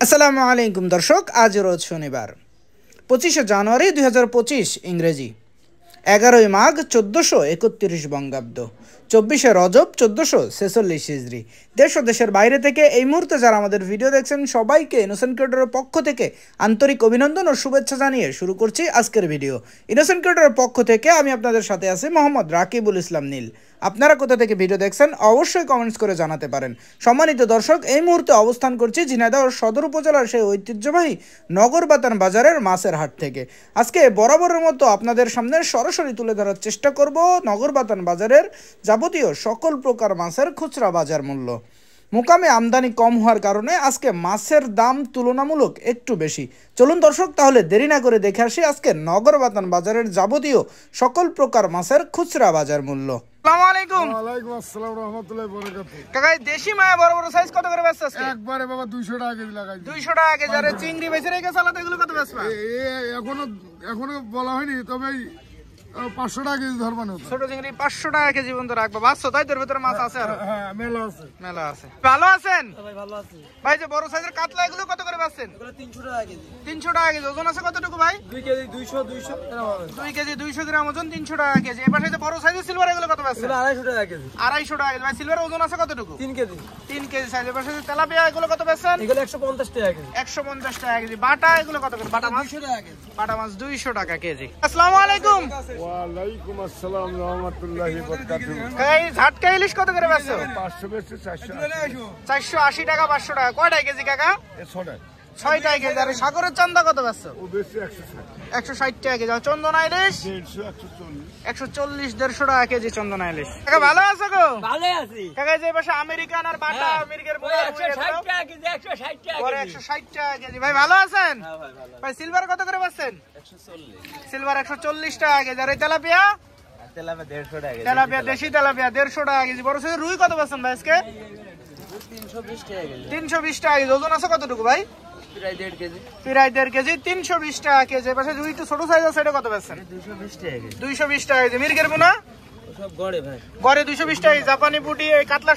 আসসালামু আলাইকুম দর্শক, আজ রোজ শনিবার 25শে জানুয়ারি 2025 ইংরেজি, 11ই মাঘ 1431 বঙ্গাব্দ, 24শে রজব 1446 হিজরি। দেশ ও দেশের বাইরে থেকে এই মুহূর্তে যারা আমাদের ভিডিও দেখছেন সবাইকে ইনোসেন্ট ক্রিয়েটরের পক্ষ থেকে আন্তরিক অভিনন্দন ও শুভেচ্ছা জানিয়ে শুরু করছি আজকের ভিডিও। ইনোসেন্ট ক্রিয়েটরের পক্ষ থেকে আমি আপনাদের সাথে আছি মোহাম্মদ রাকিবুল ইসলাম নীল। আপনারা কোথা থেকে ভিডিও দেখছেন অবশ্যই কমেন্টস করে জানাতে পারেন। সম্মানিত দর্শক, এই মুহূর্তে অবস্থান করছি ঝিনাইদহ সদর উপজেলার সেই ঐতিহ্যবাহী নগরবাতান বাজারের মাছের হাট থেকে। আজকে বরাবরের মতো আপনাদের সামনে সরাসরি তুলে ধরার চেষ্টা করব নগরবাতান বাজারের যাবতীয় সকল প্রকার মাছের খুচরা বাজার মূল্য। মুকামে আমদানি কম হওয়ার কারণে আজকে মাছের দাম তুলনামূলক একটু বেশি। চলুন দর্শক, তাহলে দেরি না করে দেখে আসি আজকে নগরবাতান বাজারের যাবতীয় সকল প্রকার মাছের খুচরা বাজার মূল্য। আসসালামু আলাইকুম। ওয়ালাইকুম আসসালাম রাহমাতুল্লাহি ওয়া বারাকাতুহু। কাকা, দেশি মায়া বড় বড় সাইজ কত করে বেচছ আজকে? একবারে বাবা 200 টাকা কেজি লাগাই। 200 টাকা কেজি। আর চিংড়ি বেচে রেখে সালাতে এগুলো কত বেচবা? এখনো বলা হয়নি, তবে 500 টাকা কেজি ধরবানো। ছোট চিংড়ি 500 টাকা কেজি পর্যন্ত রাখবা। বাচ্চা তাই তোর ভিতরে মাছ আছে? আর হ্যাঁ, মেলা আছে। মেলা আছে। ভালো আছেন ভাই? ভালো আছি ভাই। যে বড় সাইজের কাতলা এগুলো কত করে বেচছেন? এগুলো 300 টাকা কেজি। 300 টাকা কেজি। ওজন আছে কতটুকু ভাই? 2 কেজি 200 গ্রাম হবে। 2 কেজি 200 গ্রাম ওজন, 300 টাকা কেজি। এবার যে বড় সাইজের সিলভার এগুলো কত বেচছেন? এগুলো 250 টাকা কেজি। 250 টাকা কেজি। ভাই সিলভার ওজন আছে কতটুকু? 3 কেজি। 3 KG size. এবার যে তেলাপিয়া এগুলো কত বেচছেন? এগুলো 150 টাকা কেজি। 150 টাকা কেজি। বাটা এগুলো কত করে? বাটা মাছ 200 টাকা কেজি। বাটা মাছ 200 টাকা কেজি। আসসালামু আলাইকুম। ওয়ালাইকুম আসসালাম রাহমাতুল্লাহি ওয়া বারাকাতুহু। এই ঝাটকা ইলিশ কত করে বেচছো? 500 বেশি 400। 480 টাকা 500 টাকা। কয়টা কেজি কাকা? 6টা কেজি। আর সাগরের চান্দা কত বেচছো? ও বেশি 160। 160 টাকা কেজি। আর চন্দনা ইলিশ 140 140 150 টাকা কেজি চন্দনা ইলিশ। কাকা ভালো আছো গো? ভালো আছি। কাকা যে পাশে আমেরিকান আর বাটা মির্গের ওই 160 টাকা কেজি। 160 টাকা পরে কেজি। 160 টাকা কেজি। ভাই ভালো আছেন? হ্যাঁ ভাই ভালো। ভাই সিলভার কত করে বেচছেন? 140। সিলভার 140 টাকা কেজি। আর এই তেলাপিয়া? তেলাপিয়া 150 টাকা কেজি। তেলাপিয়া দেশি তেলাপিয়া 150 টাকা কেজি। বড় সাইজের রুই কত বেচছেন ভাই আজকে? 320 টাকা কেজি। 320 টাকা কেজি। ওজন আছে কতটুকু ভাই? প্রায় 1.5 কেজি। প্রায় 1.5 কেজি। 320 টাকা কেজি। পাশে রুই একটু ছোট সাইজ আছে, এটা কত বেচছেন? 220 টাকা কেজি। 220 টাকা কেজি। মির্গের পোনা সব গড়ে ভাই। গড়ে 220 টাকা কেজি। জাপানি পুটি এই কাতলা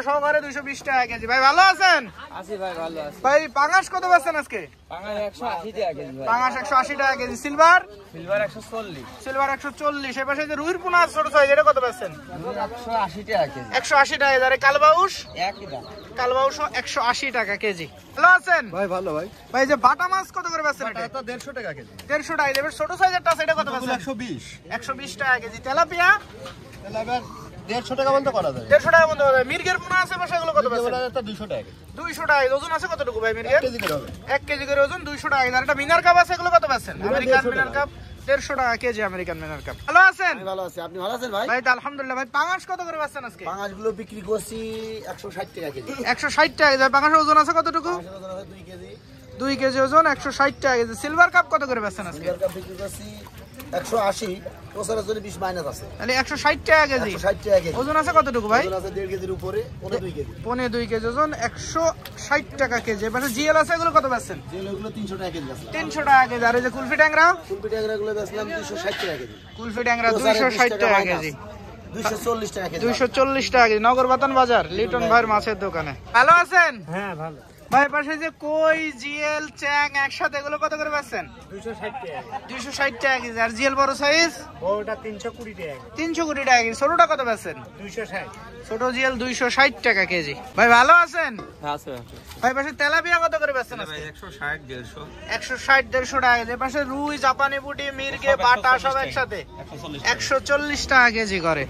সহ গড়ে 220 টাকা কেজি। ভাই ভালো আছেন? আছি ভাই ভালো আছি। ভাই পাঙাশ কত বেচছেন আজকে? পাঙাশ 180 টাকা কেজি ভাই। পাঙাশ 180 টাকা কেজি। Silver silver 140। সিলভার 140। এ পাশে যে রুইর পোনা ছোট সাইজ, এটা কত বেচছেন? 180 টাকা কেজি। 180 টাকা কেজি। আর এই কালবাউস? একই দাম। কালবাউস 180 টাকা কেজি। ভালো আছেন ভাই? ভালো ভাই। ভাই যে বাটা মাছ কত করে বেচছেন? এটা 150 টাকা কেজি। 150 টাকা। এবার ছোট সাইজেরটা আছে, এটা কত বেচছেন? 120। 120 টাকা কেজি। তেলাপিয়া এলাকার 150 টাকা বন্ধ করা যায়। 150 টাকা বন্ধ হবে। মির্গের পোনা আছে পাশে, এগুলো কত বেচছেন? 200 টাকা। 200 টাকা। ওজন আছে কতটুকু ভাই মির্গের? কেজি করে হবে। 1 কেজি করে ওজন, 200 টাকা। আর একটা মিনার কাপ আছে, এগুলো কত বেচছেন? আমেরিকান মিনার কাপ 150 টাকা কেজি। আমেরিকান মিনার কাপ। ভালো আছেন? আমি ভালো আছি। আপনি ভালো আছেন ভাই? ভাই তো আলহামদুলিল্লাহ। ভাই পাঙাশ কত করে বেচছেন আজকে? পাঙাশগুলো বিক্রি করছি 160 টাকা কেজি। 160 টাকা কেজি। পাঙাশের ওজন আছে কতটুকু? 2 কেজি। 2 কেজি ওজন, 160 টাকা কেজি। সিলভার কাপ কত করে বেচছেন আজকে? সিলভার কাপ বিক্রি করছি 180। প্রচারের জন্য 20 মাইনাস আছে। তাহলে 160 টাকা কেজি। 160 টাকা কেজি। ওজন আছে কতটুকু ভাই? ওজন আছে 1.5 কেজির উপরে, 2 কেজি। 2 কেজি ওজন, 160 টাকা কেজি। এবারে জিএল আছে, এগুলো কত বেচছেন? যেগুলো 300 টাকা কেজি বেচলাম। 300 টাকা কেজি। আর এই যে কুলফি ট্যাংরা? ফুলপি ট্যাংরাগুলো বেচলাম 260 টাকা কেজি। কুলফি ট্যাংরা 260 টাকা কেজি। 240 টাকা কেজি। 240 টাকা কেজি। নগরবাতান বাজার লিটন ভাইয়ের মাছের দোকানে। ভালো আছেন? হ্যাঁ ভালো। ভাই পাশে যে কই, জিএল, চ্যাং একসাথে এগুলো কত করে বেচছেন? 260 টাকা। 260 টাকা কেজি। আর জিএল বড় সাইজ? ওটা 320 টাকা। 320 টাকা কেজি। ছোটটা কত বেচছেন? 260। ছোট জিএল 260 টাকা কেজি। ভাই ভালো আছেন? আছে। ভাই পাশে তেলাপিয়া কত করে বেচছেন আজকে? 160 150। 160 150 টাকা কেজি। পাশে রুই, জাপানি পুটি, মির্গে, বাটা সব একসাথে 140 টাকা কেজি করে।